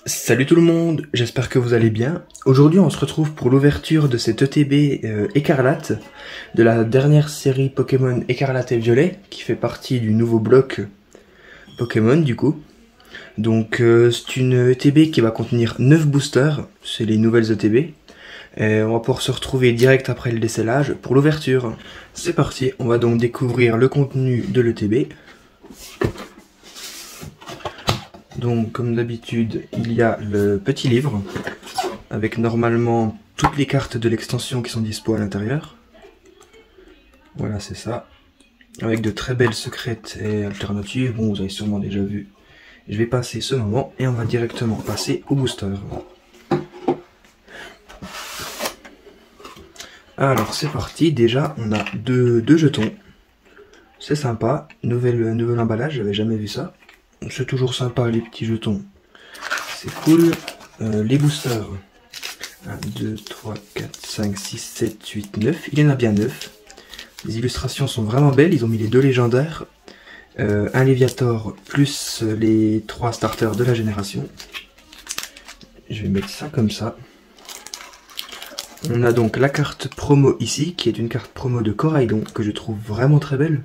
Salut tout le monde, j'espère que vous allez bien. Aujourd'hui on se retrouve pour l'ouverture de cet ETB Écarlate, de la dernière série Pokémon Écarlate et Violet, qui fait partie du nouveau bloc Pokémon du coup. Donc c'est une ETB qui va contenir 9 boosters, c'est les nouvelles ETB. Et on va pouvoir se retrouver direct après le décellage pour l'ouverture. C'est parti, on va donc découvrir le contenu de l'ETB. Donc comme d'habitude, il y a le petit livre, avec normalement toutes les cartes de l'extension qui sont dispo à l'intérieur. Voilà, c'est ça. Avec de très belles secrètes et alternatives, bon vous avez sûrement déjà vu. Je vais passer ce moment et on va directement passer au booster. Alors c'est parti, déjà on a deux jetons. C'est sympa, nouvel emballage, j'avais jamais vu ça. C'est toujours sympa les petits jetons. C'est cool. Les boosters. 1, 2, 3, 4, 5, 6, 7, 8, 9. Il y en a bien 9. Les illustrations sont vraiment belles. Ils ont mis les deux légendaires. Un Léviator plus les 3 starters de la génération. Je vais mettre ça comme ça. On a donc la carte promo ici, qui est une carte promo de Coraidon, que je trouve vraiment très belle.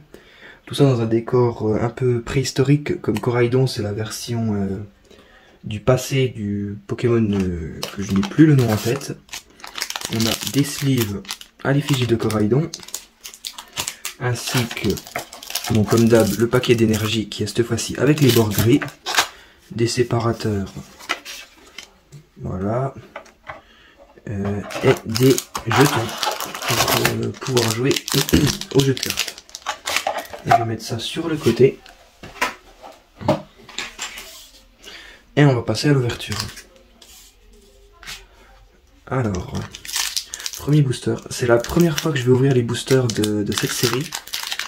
Tout ça dans un décor un peu préhistorique, comme Coraidon, c'est la version du passé du Pokémon que je n'ai plus le nom en tête. On a des sleeves à l'effigie de Coraidon, ainsi que, bon, comme d'hab, le paquet d'énergie qui est cette fois-ci avec les bords gris, des séparateurs, voilà, et des jetons pour pouvoir jouer au jeu de cartes. Et je vais mettre ça sur le côté. Et on va passer à l'ouverture. Alors, premier booster. C'est la première fois que je vais ouvrir les boosters de cette série.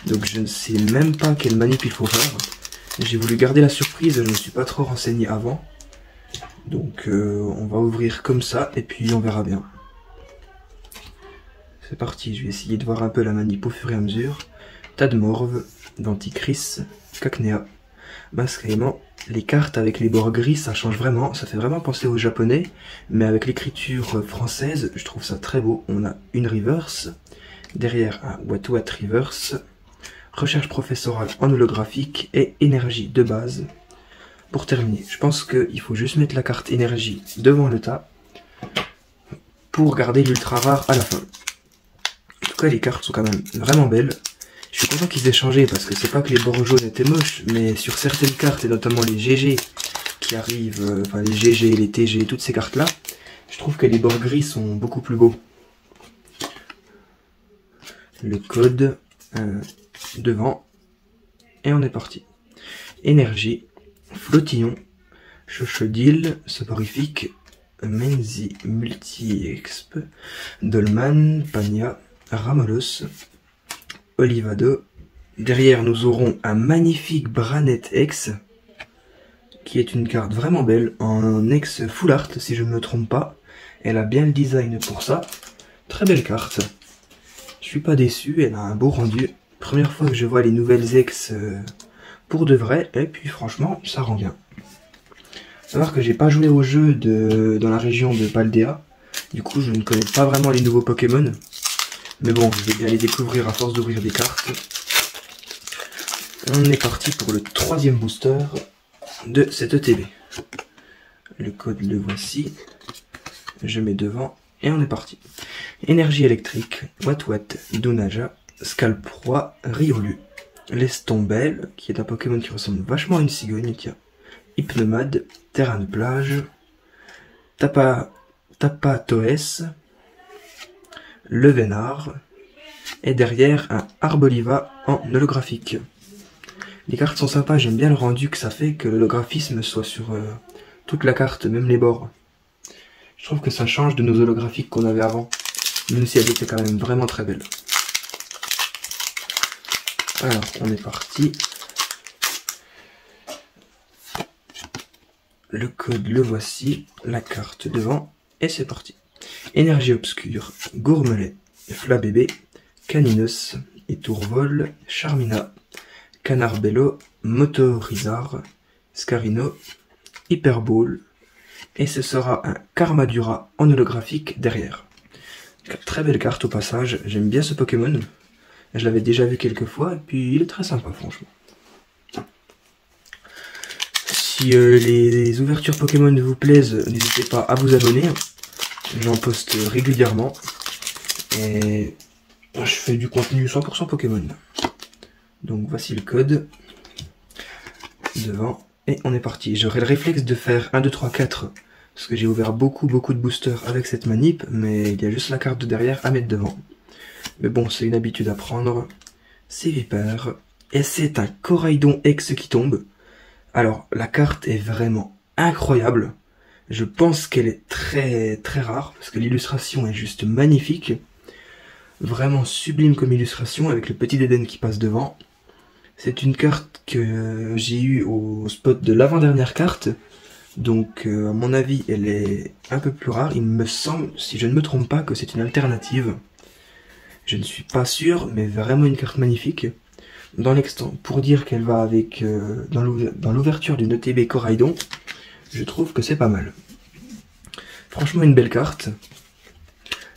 Donc je ne sais même pas quelle manip il faut faire. J'ai voulu garder la surprise, je ne me suis pas trop renseigné avant. Donc on va ouvrir comme ça et puis on verra bien. C'est parti, je vais essayer de voir un peu la manip au fur et à mesure. Tadmorve, Denticris, Cacnea, Masquerement. Les cartes avec les bords gris, ça change vraiment, ça fait vraiment penser aux japonais, mais avec l'écriture française, je trouve ça très beau. On a une reverse, derrière un What reverse, recherche professorale en holographique et énergie de base. Pour terminer, je pense qu'il faut juste mettre la carte énergie devant le tas pour garder l'ultra rare à la fin. En tout cas, les cartes sont quand même vraiment belles. Je suis content qu'ils aient changé parce que c'est pas que les bords jaunes étaient moches, mais sur certaines cartes et notamment les GG qui arrivent, enfin les GG, les TG, toutes ces cartes là, je trouve que les bords gris sont beaucoup plus beaux. Le code devant et on est parti. Énergie, Flottillon, Chochodile, Soporifique, Menzi, Multi-Exp, Dolman, Pania, Ramolos, Olivado. Derrière nous aurons un magnifique Branette X, qui est une carte vraiment belle, en ex full art si je ne me trompe pas. Elle a bien le design pour ça. Très belle carte. Je suis pas déçu, elle a un beau rendu. Première fois que je vois les nouvelles ex pour de vrai, et puis franchement ça rend bien. Faut savoir que j'ai pas joué au jeu dans la région de Paldea, du coup je ne connais pas vraiment les nouveaux Pokémon. Mais bon, je vais bien les découvrir à force d'ouvrir des cartes. On est parti pour le troisième booster de cette ETB. Le code le voici. Je mets devant et on est parti. Énergie électrique, Watwat, Dunaja, Scalproie, Riolu, Lestombelle, qui est un Pokémon qui ressemble vachement à une cigogne, tiens. Hypnomade, Terrain de plage, Tapatoes, le Vénard, et derrière un Arboliva en holographique. Les cartes sont sympas, j'aime bien le rendu que ça fait, que l'holographisme soit sur toute la carte, même les bords. Je trouve que ça change de nos holographiques qu'on avait avant, même si elles étaient quand même vraiment très belles. Alors, on est parti. Le code le voici, la carte devant, et c'est parti. Énergie obscure, Gourmelet, Flabébé, Caninos, Étourvol, Charmina, Canarbello, Motorizar, Scarino, Hyperball, Et ce sera un Karmadura en holographique derrière. Très belle carte au passage, j'aime bien ce Pokémon. Je l'avais déjà vu quelques fois, et puis il est très sympa franchement. Si les ouvertures Pokémon vous plaisent, n'hésitez pas à vous abonner. J'en poste régulièrement. Et je fais du contenu 100% Pokémon. Donc voici le code. Devant. Et on est parti. J'aurai le réflexe de faire 1, 2, 3, 4. Parce que j'ai ouvert beaucoup de boosters avec cette manip. Mais il y a juste la carte de derrière à mettre devant. Mais bon, c'est une habitude à prendre. C'est Vipère. Et c'est un Coraidon X qui tombe. Alors, la carte est vraiment incroyable. Je pense qu'elle est très rare, parce que l'illustration est juste magnifique. Vraiment sublime comme illustration, avec le petit Dédenne qui passe devant. C'est une carte que j'ai eue au spot de l'avant-dernière carte. Donc, à mon avis, elle est un peu plus rare. Il me semble, si je ne me trompe pas, que c'est une alternative. Je ne suis pas sûr, mais vraiment une carte magnifique. Dans l'extant, pour dire qu'elle va avec dans l'ouverture d'une ETB Coraidon, je trouve que c'est pas mal. Franchement, une belle carte.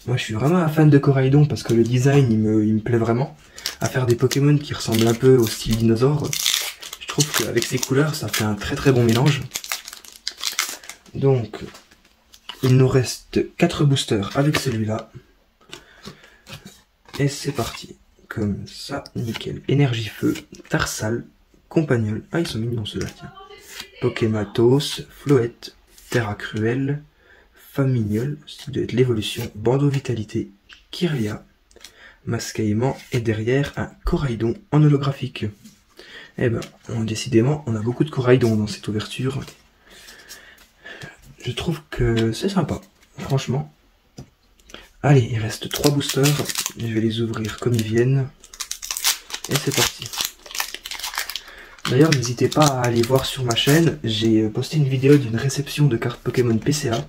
Moi, je suis vraiment un fan de Coraidon parce que le design, il me plaît vraiment. À faire des Pokémon qui ressemblent un peu au style dinosaure. Je trouve qu'avec ces couleurs, ça fait un très bon mélange. Donc, il nous reste 4 boosters avec celui-là. Et c'est parti. Comme ça, nickel. Énergie Feu, Tarsal, Compagnol. Ah, ils sont mignons ceux-là, tiens. Pokématos, Floette, Terra Cruel, Famignol, ce doit être l'évolution, Bandeau Vitalité, Kirlia, Mascaïman, et derrière un Coraidon en holographique. Eh ben, décidément, on a beaucoup de Coraidon dans cette ouverture. Je trouve que c'est sympa, franchement. Allez, il reste 3 boosters, je vais les ouvrir comme ils viennent, et c'est parti. D'ailleurs, n'hésitez pas à aller voir sur ma chaîne, j'ai posté une vidéo d'une réception de cartes Pokémon PCA,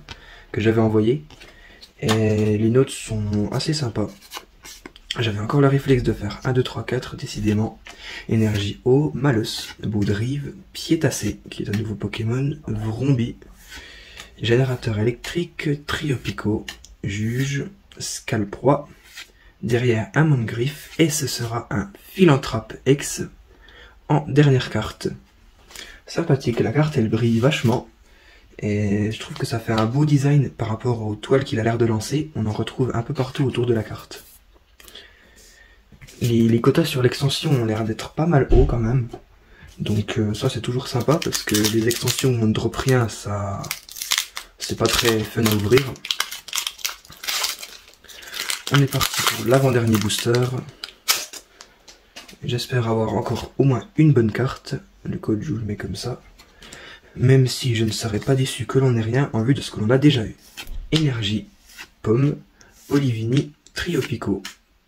que j'avais envoyée, et les notes sont assez sympas. J'avais encore le réflexe de faire 1, 2, 3, 4, décidément. Énergie Eau, Malus, Boudrive, Piétassé, qui est un nouveau Pokémon, Vrombi, Générateur électrique, Triopico, Juge, Scalproie, derrière un Mondgriffe, et ce sera un Philanthrope X en dernière carte. Sympathique, la carte elle brille vachement, et je trouve que ça fait un beau design par rapport aux toiles qu'il a l'air de lancer. On en retrouve un peu partout autour de la carte. Les quotas sur l'extension ont l'air d'être pas mal hauts quand même, donc ça c'est toujours sympa, parce que les extensions où on ne drop rien, ça c'est pas très fun à ouvrir. On est parti pour l'avant-dernier booster. J'espère avoir encore au moins une bonne carte. Le code, je le mets comme ça. Même si je ne serais pas déçu que l'on ait rien en vue de ce que l'on a déjà eu. Énergie, Pomme, Olivini, Triopico,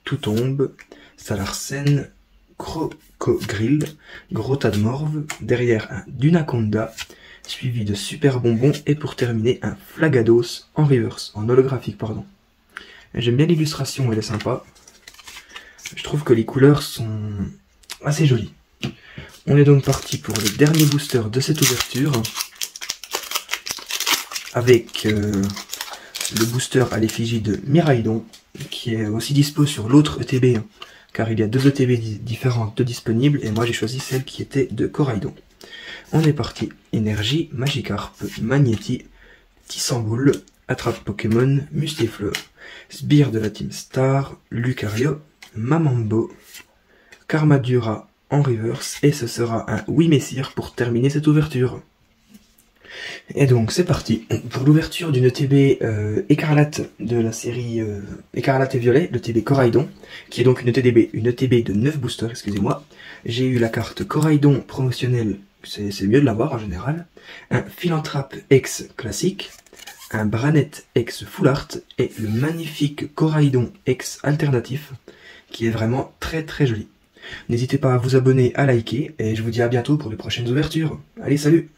Tout tombe, Salarsen, Crocogrill, Gros tas de morve, derrière un Dunaconda, suivi de Super Bonbon, et pour terminer un Flagados en reverse, en holographique pardon. J'aime bien l'illustration, elle est sympa. Je trouve que les couleurs sont assez jolies. On est donc parti pour le dernier booster de cette ouverture. Avec le booster à l'effigie de Miraidon, qui est aussi dispo sur l'autre ETB, car il y a 2 ETB différentes de disponibles, et moi j'ai choisi celle qui était de Coraidon. On est parti. Énergie, Magikarp, Magnéti, Tissamboule, Attrape Pokémon, Mustifleur, Sbire de la Team Star, Lucario, Mamambo, Karmadura en reverse, et ce sera un Oui Messire pour terminer cette ouverture. Et donc c'est parti pour l'ouverture d'une ETB écarlate de la série Écarlate et Violet, l'ETB Coraidon, qui est donc une ETB de 9 boosters, excusez-moi. J'ai eu la carte Coraidon promotionnelle, c'est mieux de l'avoir en général, un Philanthrope X classique, un Branette X Full Art, et le magnifique Coraidon X alternatif, qui est vraiment très joli. N'hésitez pas à vous abonner, à liker, et je vous dis à bientôt pour les prochaines ouvertures. Allez, salut!